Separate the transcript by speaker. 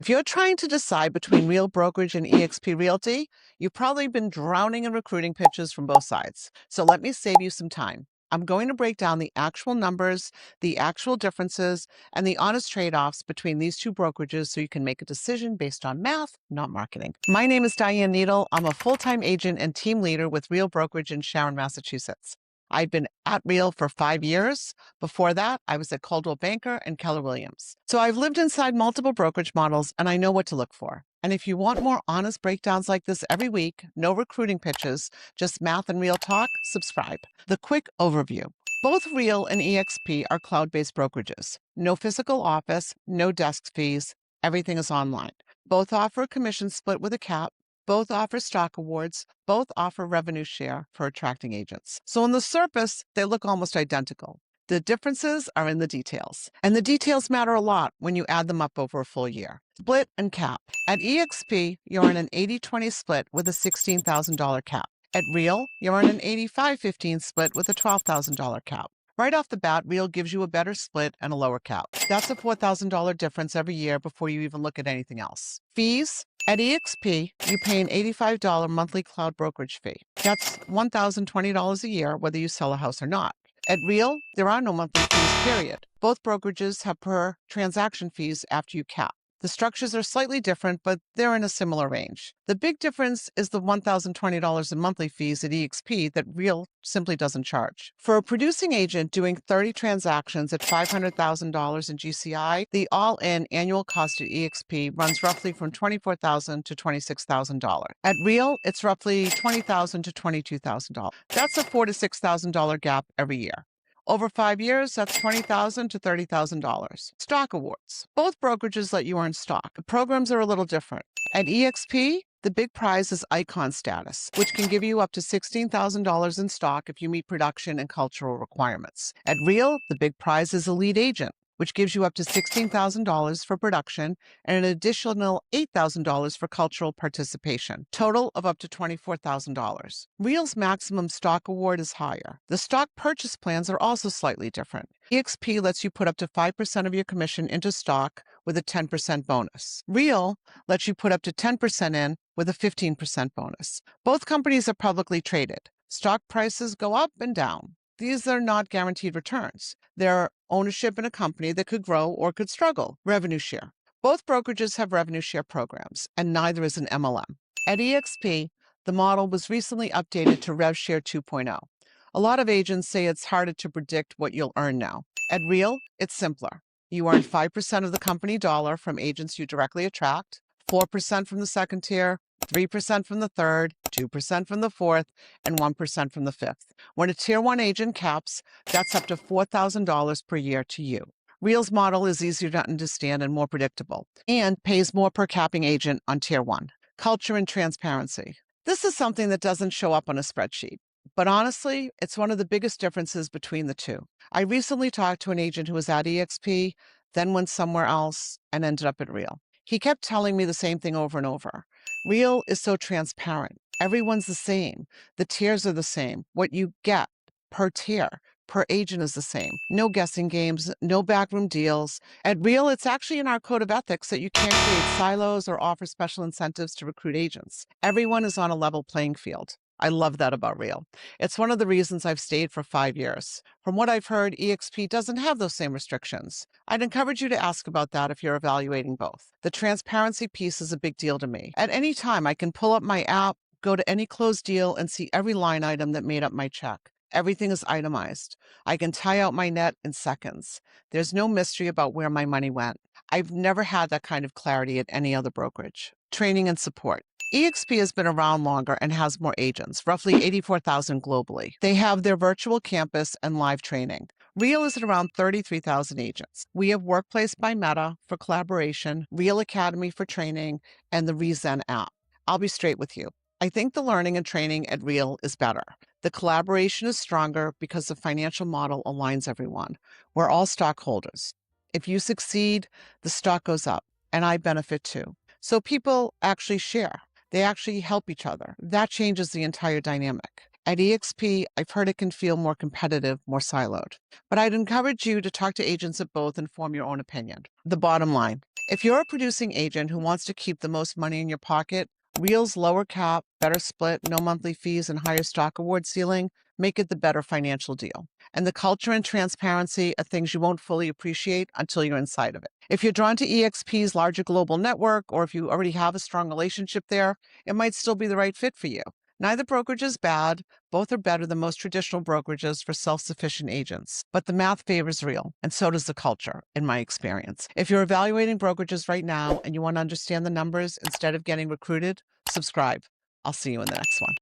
Speaker 1: If you're trying to decide between Real Brokerage and eXp Realty, you've probably been drowning in recruiting pitches from both sides. So let me save you some time. I'm going to break down the actual numbers, the actual differences, and the honest trade-offs between these two brokerages so you can make a decision based on math, not marketing. My name is Diane Needle. I'm a full-time agent and team leader with Real Brokerage in Sharon, Massachusetts. I've been at Real for 5 years. Before that, I was at Coldwell Banker and Keller Williams. So I've lived inside multiple brokerage models and I know what to look for. And if you want more honest breakdowns like this every week, no recruiting pitches, just math and real talk, subscribe. The quick overview. Both Real and eXp are cloud-based brokerages. No physical office, no desk fees, everything is online. Both offer a commission split with a cap. Both offer stock awards. Both offer revenue share for attracting agents. So on the surface, they look almost identical. The differences are in the details. And the details matter a lot when you add them up over a full year. Split and cap. At eXp, you're in an 80-20 split with a $16,000 cap. At Real, you're in an 85-15 split with a $12,000 cap. Right off the bat, Real gives you a better split and a lower cap. That's a $4,000 difference every year before you even look at anything else. Fees. At eXp, you pay an $85 monthly cloud brokerage fee. That's $1,020 a year, whether you sell a house or not. At Real, there are no monthly fees, period. Both brokerages have per transaction fees after you cap. The structures are slightly different, but they're in a similar range. The big difference is the $1,020 in monthly fees at eXp that Real simply doesn't charge. For a producing agent doing 30 transactions at $500,000 in GCI, the all-in annual cost at eXp runs roughly from $24,000 to $26,000. At Real, it's roughly $20,000 to $22,000. That's a $4,000 to $6,000 gap every year. Over 5 years, that's $20,000 to $30,000. Stock awards. Both brokerages let you earn stock. The programs are a little different. At eXp, the big prize is icon status, which can give you up to $16,000 in stock if you meet production and cultural requirements. At Real, the big prize is elite agent, which gives you up to $16,000 for production and an additional $8,000 for cultural participation, total of up to $24,000. Real's maximum stock award is higher. The stock purchase plans are also slightly different. eXp lets you put up to 5% of your commission into stock with a 10% bonus. Real lets you put up to 10% in with a 15% bonus. Both companies are publicly traded. Stock prices go up and down. These are not guaranteed returns. They're ownership in a company that could grow or could struggle. Revenue share. Both brokerages have revenue share programs, and neither is an MLM. At eXp, the model was recently updated to Rev Share 2.0. A lot of agents say it's harder to predict what you'll earn now. At Real, it's simpler. You earn 5% of the company dollar from agents you directly attract, 4% from the second tier, 3% from the third, 2% from the fourth, and 1% from the fifth. When a Tier 1 agent caps, that's up to $4,000 per year to you. Real's model is easier to understand and more predictable, and pays more per capping agent on Tier 1. Culture and transparency. This is something that doesn't show up on a spreadsheet, but honestly, it's one of the biggest differences between the two. I recently talked to an agent who was at eXp, then went somewhere else, and ended up at Real. He kept telling me the same thing over and over. Real is so transparent. Everyone's the same. The tiers are the same. What you get per tier, per agent is the same. No guessing games, no backroom deals. At Real, it's actually in our code of ethics that you can't create silos or offer special incentives to recruit agents. Everyone is on a level playing field. I love that about Real. It's one of the reasons I've stayed for 5 years. From what I've heard, eXp doesn't have those same restrictions. I'd encourage you to ask about that if you're evaluating both. The transparency piece is a big deal to me. At any time, I can pull up my app, go to any closed deal, and see every line item that made up my check. Everything is itemized. I can tie out my net in seconds. There's no mystery about where my money went. I've never had that kind of clarity at any other brokerage. Training and support. eXp has been around longer and has more agents, roughly 84,000 globally. They have their virtual campus and live training. Real is at around 33,000 agents. We have Workplace by Meta for collaboration, Real Academy for training, and the reZen app. I'll be straight with you. I think the learning and training at Real is better. The collaboration is stronger because the financial model aligns everyone. We're all stockholders. If you succeed, the stock goes up, and I benefit too. So people actually share. They actually help each other. That changes the entire dynamic. At eXp, I've heard it can feel more competitive, more siloed. But I'd encourage you to talk to agents at both and form your own opinion. The bottom line, if you're a producing agent who wants to keep the most money in your pocket, Real's lower cap, better split, no monthly fees, and higher stock award ceiling make it the better financial deal. And the culture and transparency are things you won't fully appreciate until you're inside of it. If you're drawn to eXp's larger global network, or if you already have a strong relationship there, it might still be the right fit for you. Neither brokerage is bad. Both are better than most traditional brokerages for self-sufficient agents. But the math favors Real, and so does the culture, in my experience. If you're evaluating brokerages right now and you want to understand the numbers instead of getting recruited, subscribe. I'll see you in the next one.